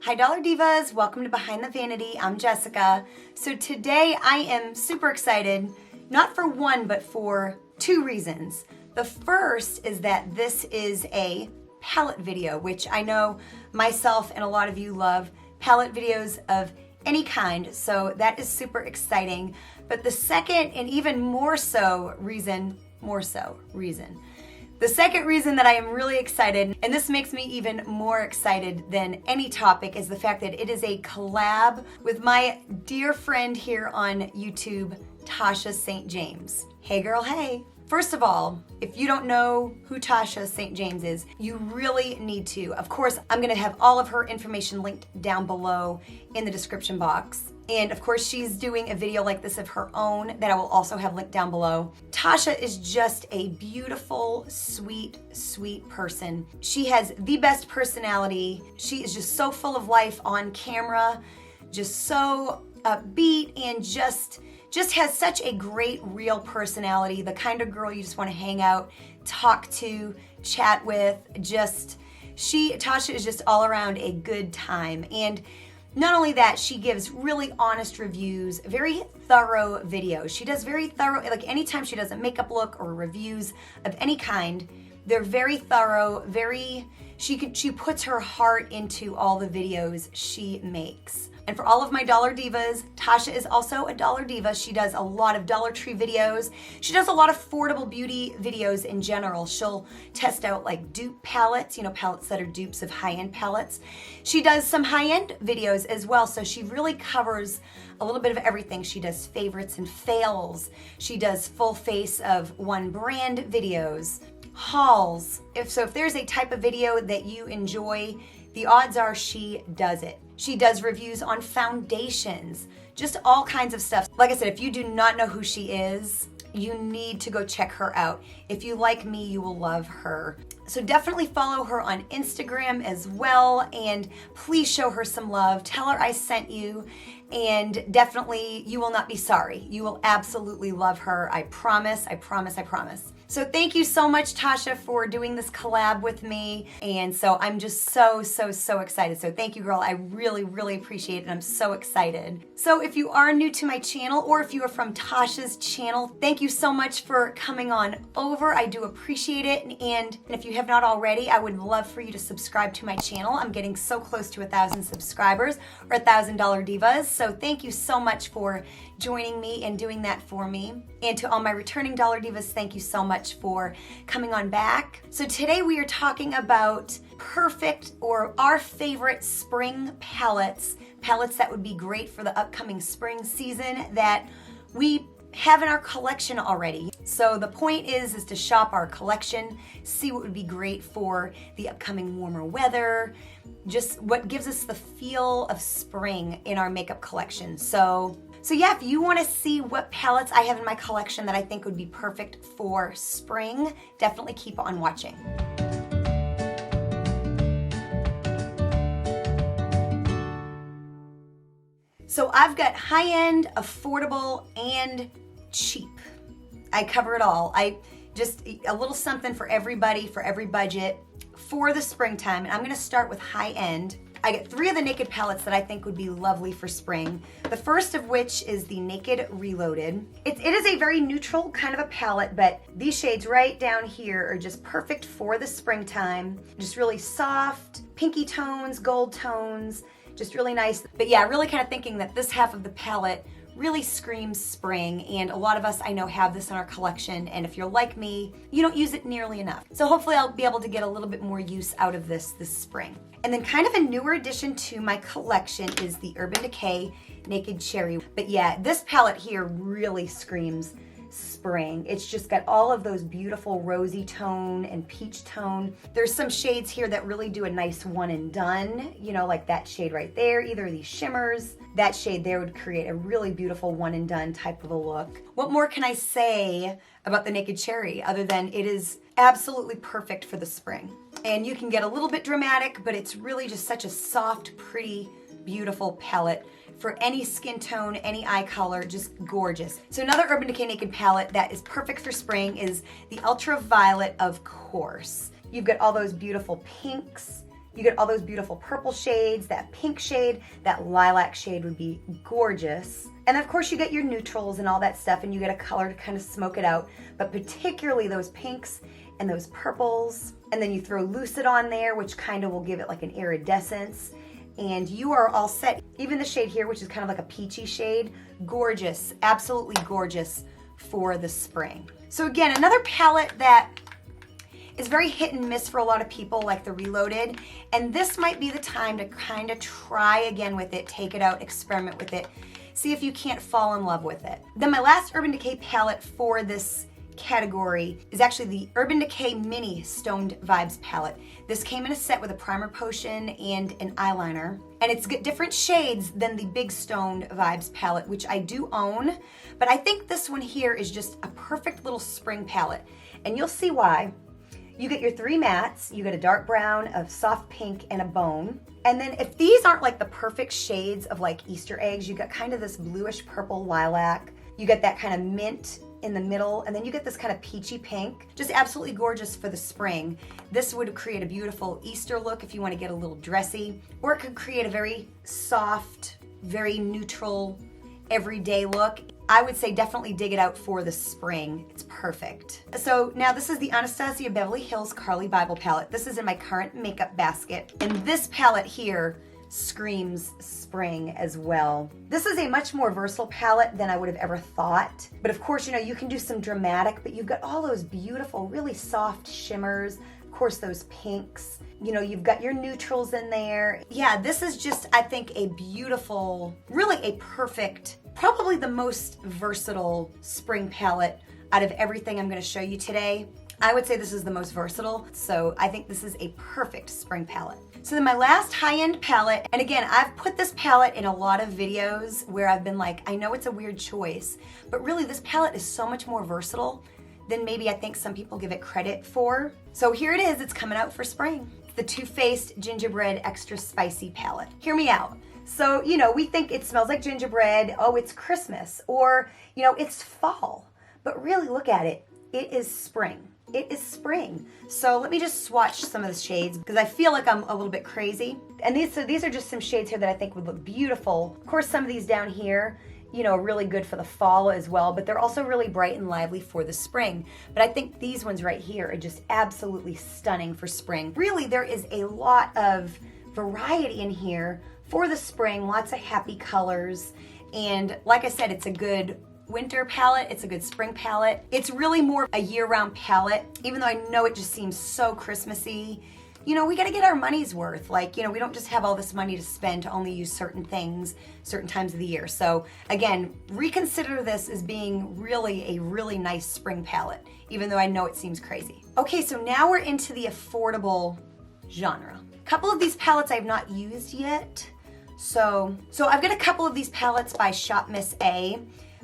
Hi Dollar Divas, welcome to Behind the Vanity. I'm Jessica. So today I am super excited, not for one, but for two reasons. The first is that this is a palette video, which I know myself and a lot of you love palette videos of any kind, so that is super exciting. But the second and even more so reason, the second reason that I am really excited, and this makes me even more excited than any topic, is the fact that it is a collab with my dear friend here on YouTube, Tasha St. James. Hey girl, hey. First of all, if you don't know who Tasha St. James is, you really need to. Of course, I'm gonna have all of her information linked down below in the description box. And of course, she's doing a video like this of her own that I will also have linked down below. Tasha is just a beautiful, sweet, sweet person. She has the best personality. She is just so full of life on camera, just so upbeat, and just has such a great real personality, the kind of girl you just want to hang out, talk to, chat with. Tasha is just all around a good time. And not only that, she gives really honest reviews, very thorough videos. She does very thorough, like anytime she does a makeup look or reviews of any kind, they're very thorough, she puts her heart into all the videos she makes. And for all of my Dollar Divas, Tasha is also a Dollar Diva. She does a lot of Dollar Tree videos. She does a lot of affordable beauty videos in general. She'll test out like dupe palettes, palettes that are dupes of high-end palettes. She does some high-end videos as well, so she really covers a little bit of everything. She does favorites and fails. She does full face of one brand videos, hauls. If there's a type of video that you enjoy, the odds are she does it. She does reviews on foundations, just all kinds of stuff. Like I said, if you do not know who she is, you need to go check her out. If you like me, you will love her. So definitely follow her on Instagram as well, and please show her some love. Tell her I sent you, and definitely you will not be sorry. You will absolutely love her. I promise, I promise, I promise. So thank you so much, Tasha, for doing this collab with me. And so I'm just so excited. So thank you, girl. I really, really appreciate it. And I'm so excited. So if you are new to my channel, or if you are from Tasha's channel, thank you so much for coming on over. I do appreciate it. And if you have not already, I would love for you to subscribe to my channel. I'm getting so close to 1,000 subscribers, or 1,000 Dollar Divas. So thank you so much for joining me and doing that for me. And to all my returning Dollar Divas, thank you so much for coming on back. So today we are talking about perfect, or our favorite spring palettes that would be great for the upcoming spring season that we have in our collection already. So the point is to shop our collection, see what would be great for the upcoming warmer weather, just what gives us the feel of spring in our makeup collection. So yeah, if you want to see what palettes I have in my collection that I think would be perfect for spring, definitely keep on watching. So I've got high-end, affordable, and cheap. I cover it all. I just a little something for everybody, for every budget, for the springtime. And I'm gonna start with high-end. I get 3 of the Naked palettes that I think would be lovely for spring. The first of which is the Naked Reloaded. It is a very neutral kind of a palette, but these shades right down here are just perfect for the springtime. Just really soft, pinky tones, gold tones, just really nice. But yeah, really kind of thinking that this half of the palette really screams spring, and a lot of us I know have this in our collection, and if you're like me, you don't use it nearly enough. So hopefully I'll be able to get a little bit more use out of this spring. And then kind of a newer addition to my collection is the Urban Decay Naked Cherry. But yeah, this palette here really screams spring. It's just got all of those beautiful rosy tone and peach tone. There's some shades here that really do a nice one and done, like that shade right there, either of these shimmers. That shade there would create a really beautiful one and done type of a look. What more can I say about the Naked Cherry other than it is absolutely perfect for the spring? And you can get a little bit dramatic, but it's really just such a soft, pretty, beautiful palette for any skin tone, any eye color, just gorgeous. So another Urban Decay Naked palette that is perfect for spring is the Ultraviolet, of course. You've got all those beautiful pinks, You get all those beautiful purple shades, that pink shade, that lilac shade would be gorgeous. And of course you get your neutrals and all that stuff, and you get a color to kind of smoke it out, but particularly those pinks and those purples. And then you throw Lucid on there, which kind of will give it like an iridescence. And you are all set. Even the shade here, which is kind of like a peachy shade, gorgeous, absolutely gorgeous for the spring. So again, another palette that is very hit and miss for a lot of people, like the Reloaded. And this might be the time to kind of try again with it, take it out, experiment with it, see if you can't fall in love with it. Then my last Urban Decay palette for this category is actually the Urban Decay Mini Stoned Vibes palette. This came in a set with a primer potion and an eyeliner, and it's got different shades than the Big Stoned Vibes palette, which I do own, but I think this one here is just a perfect little spring palette, and you'll see why. You get your 3 mattes, you get a dark brown, a soft pink, and a bone. And then if these aren't like the perfect shades of like Easter eggs, you got kind of this bluish purple lilac, you get that kind of mint in the middle, and then you get this kind of peachy pink. Just absolutely gorgeous for the spring. This would create a beautiful Easter look if you want to get a little dressy, or it could create a very soft, very neutral, everyday look. I would say definitely dig it out for the spring. It's perfect. So now this is the Anastasia Beverly Hills Carly Bible palette. This is in my current makeup basket. And this palette here screams spring as well. This is a much more versatile palette than I would have ever thought. But of course, you know, you can do some dramatic, but you've got all those beautiful, really soft shimmers. Of course, those pinks. You know, you've got your neutrals in there. Yeah, this is just, I think, a beautiful, really a perfect, probably the most versatile spring palette out of everything I'm going to show you today. I would say this is the most versatile, so I think this is a perfect spring palette. So then my last high-end palette, and again, I've put this palette in a lot of videos where I've been like, I know it's a weird choice, but really this palette is so much more versatile than maybe I think some people give it credit for. So here it is, it's coming out for spring. The Too Faced Gingerbread Extra Spicy palette. Hear me out. So, you know, we think it smells like gingerbread, oh, it's Christmas, or, you know, it's fall. But really look at it, it is spring. It is spring. So let me just swatch some of the shades because I feel like I'm a little bit crazy. And these are just some shades here that I think would look beautiful. Of course, some of these down here, you know, are really good for the fall as well, but they're also really bright and lively for the spring. But I think these ones right here are just absolutely stunning for spring. Really, there is a lot of variety in here for the spring, lots of happy colors. And like I said, it's a good winter palette, it's a good spring palette. It's really more a year-round palette, even though I know it just seems so Christmassy. You know, we gotta get our money's worth. Like, you know, we don't just have all this money to spend to only use certain things, certain times of the year. So again, reconsider this as being really a really nice spring palette, even though I know it seems crazy. Okay, so now we're into the affordable genre. A couple of these palettes I've not used yet. So I've got a couple of these palettes by Shop Miss A,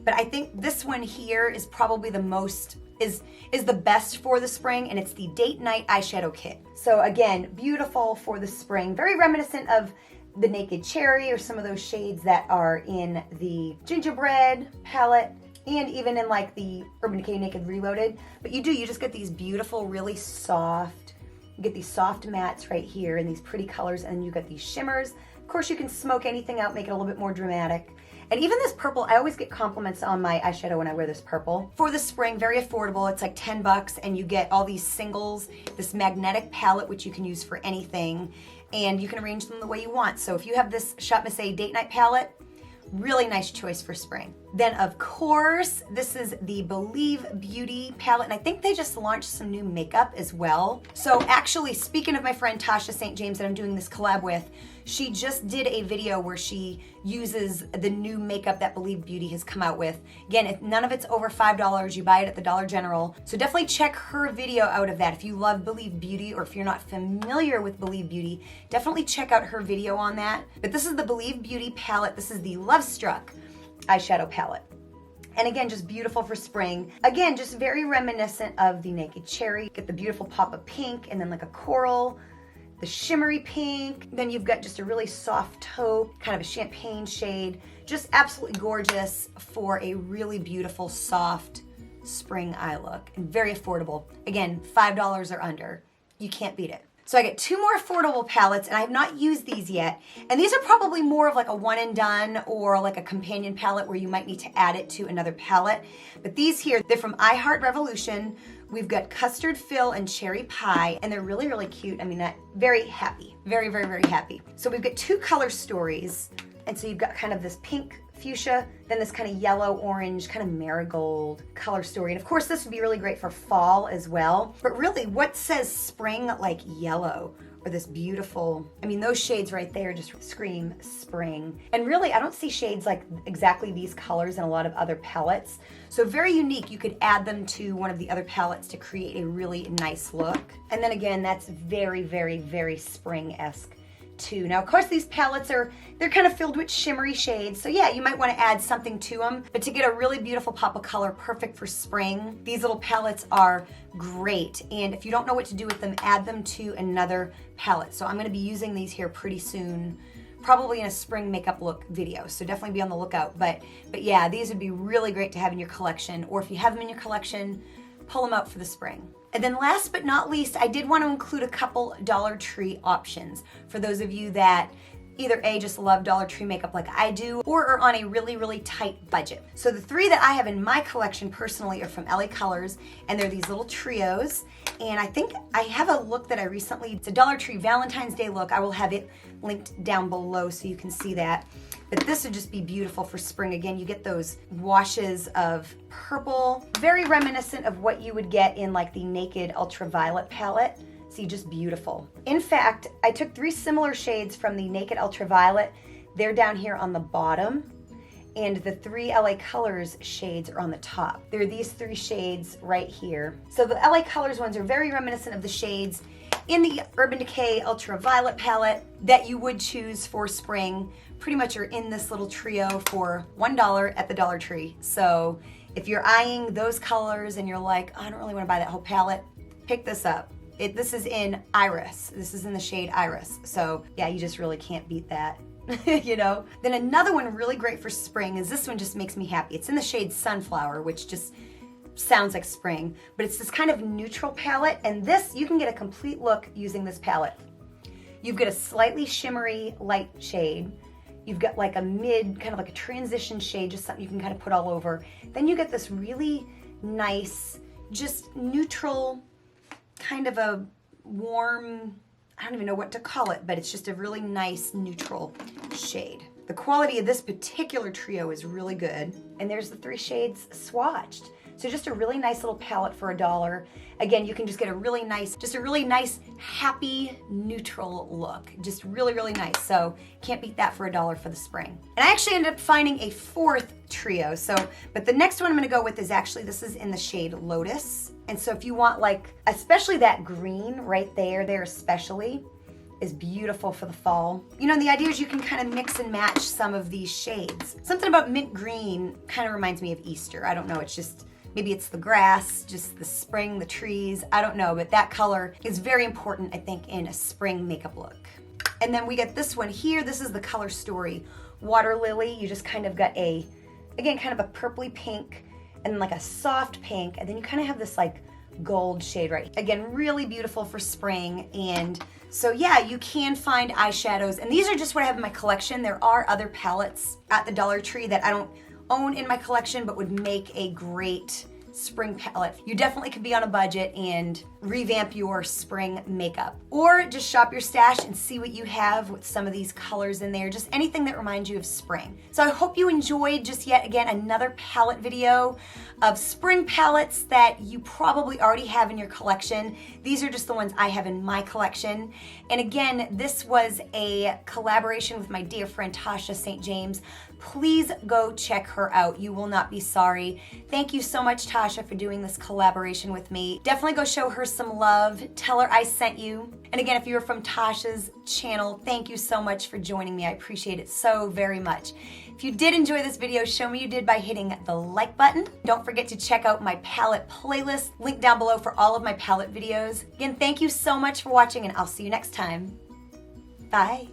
but I think this one here is probably the most, is the best for the spring, and it's the Date Night Eyeshadow Kit. So again, beautiful for the spring, very reminiscent of the Naked Cherry or some of those shades that are in the Gingerbread palette, and even in like the Urban Decay Naked Reloaded. But you just get these beautiful, really soft, you get these soft mattes right here in these pretty colors, and you get these shimmers. Of course, you can smoke anything out, make it a little bit more dramatic. And even this purple, I always get compliments on my eyeshadow when I wear this purple. For the spring, very affordable. It's like 10 bucks, and you get all these singles, this magnetic palette, which you can use for anything, and you can arrange them the way you want. So if you have this Shop Miss A Date Night palette, really nice choice for spring. Then of course, this is the Believe Beauty palette, and I think they just launched some new makeup as well. So actually, speaking of my friend Tasha St. James that I'm doing this collab with, she just did a video where she uses the new makeup that Believe Beauty has come out with. Again, none of it's over $5. You buy it at the Dollar General. So definitely check her video out of that. If you love Believe Beauty, or if you're not familiar with Believe Beauty, definitely check out her video on that. But this is the Believe Beauty palette. This is the Love Struck eyeshadow palette. And again, just beautiful for spring. Again, just very reminiscent of the Naked Cherry. Get the beautiful pop of pink, and then like a coral, the shimmery pink. Then you've got just a really soft taupe, kind of a champagne shade. Just absolutely gorgeous for a really beautiful, soft spring eye look, and very affordable. Again, $5 or under. You can't beat it. So I get 2 more affordable palettes, and I have not used these yet. And these are probably more of like a one and done or like a companion palette where you might need to add it to another palette. But these here, they're from I Heart Revolution. We've got Custard Fill and Cherry Pie, and they're really, really cute. I mean, very happy. Very, very, very happy. So we've got 2 color stories. And so you've got kind of this pink fuchsia, then this kind of yellow, orange, kind of marigold color story. And of course, this would be really great for fall as well. But really, what says spring like yellow? Or this beautiful, I mean, those shades right there just scream spring. And really, I don't see shades like exactly these colors in a lot of other palettes. So very unique. You could add them to one of the other palettes to create a really nice look. And then again, that's very, very, very spring-esque too. Now, of course, these palettes they're kind of filled with shimmery shades. So yeah, you might want to add something to them, but to get a really beautiful pop of color, perfect for spring, these little palettes are great. And if you don't know what to do with them, add them to another palette. So I'm going to be using these here pretty soon, probably in a spring makeup look video. So definitely be on the lookout. But yeah, these would be really great to have in your collection, or if you have them in your collection, pull them out for the spring. And then last but not least, I did want to include a couple Dollar Tree options for those of you that either A, just love Dollar Tree makeup like I do, or are on a really, really tight budget. So the 3 that I have in my collection personally are from LA Colors, and they're these little trios. And I think I have a look that I recently, it's a Dollar Tree Valentine's Day look. I will have it linked down below so you can see that. But this would just be beautiful for spring. Again, you get those washes of purple, very reminiscent of what you would get in like the Naked Ultraviolet palette. See, just beautiful. In fact, I took 3 similar shades from the Naked Ultraviolet. They're down here on the bottom, and the 3 LA Colors shades are on the top. There are these 3 shades right here. So the LA Colors ones are very reminiscent of the shades in the Urban Decay Ultraviolet palette that you would choose for spring. Pretty much are in this little trio for $1 at the Dollar Tree. So if you're eyeing those colors and you're like, oh, I don't really want to buy that whole palette, pick this up. This is in Iris. This is in the shade Iris. So yeah, you just really can't beat that. You know? Then another one really great for spring is this one just makes me happy. It's in the shade Sunflower, which just sounds like spring, but it's this kind of neutral palette, and this, you can get a complete look using this palette. You've got a slightly shimmery light shade. You've got like a mid, kind of like a transition shade, just something you can kind of put all over. Then you get this really nice, just neutral, kind of a warm, I don't even know what to call it, but it's just a really nice neutral shade. The quality of this particular trio is really good. And there's the 3 shades swatched. So just a really nice little palette for $1. Again, you can just get a really nice, happy, neutral look. Just really, really nice. So can't beat that for $1 for the spring. And I actually ended up finding a 4th trio. But the next one I'm gonna go with is actually, this is in the shade Lotus. And so if you want like, especially that green right there especially, is beautiful for the fall. You know, the idea is you can kind of mix and match some of these shades. Something about mint green kind of reminds me of Easter. I don't know, it's just, maybe it's the grass, just the spring, the trees, I don't know, but that color is very important, I think, in a spring makeup look. And then we get this one here. This is the Color Story Water Lily. You just kind of got again, kind of a purpley pink and then like a soft pink, and then you kind of have this like gold shade right. Again, really beautiful for spring. And so yeah, you can find eyeshadows, and these are just what I have in my collection. There are other palettes at the Dollar Tree that I don't own in my collection but would make a great spring palette. You definitely could be on a budget and revamp your spring makeup, or just shop your stash and see what you have with some of these colors in there, just anything that reminds you of spring. So I hope you enjoyed just yet again another palette video of spring palettes that you probably already have in your collection. These are just the ones I have in my collection. And again, this was a collaboration with my dear friend Tasha St. James. Please go check her out. You will not be sorry. Thank you so much, Tasha, for doing this collaboration with me. Definitely go show her some love. Tell her I sent you. And again, if you're from Tasha's channel, thank you so much for joining me. I appreciate it so very much. If you did enjoy this video, show me you did by hitting the like button. Don't forget to check out my palette playlist, link down below for all of my palette videos. Again, thank you so much for watching, and I'll see you next time. Bye.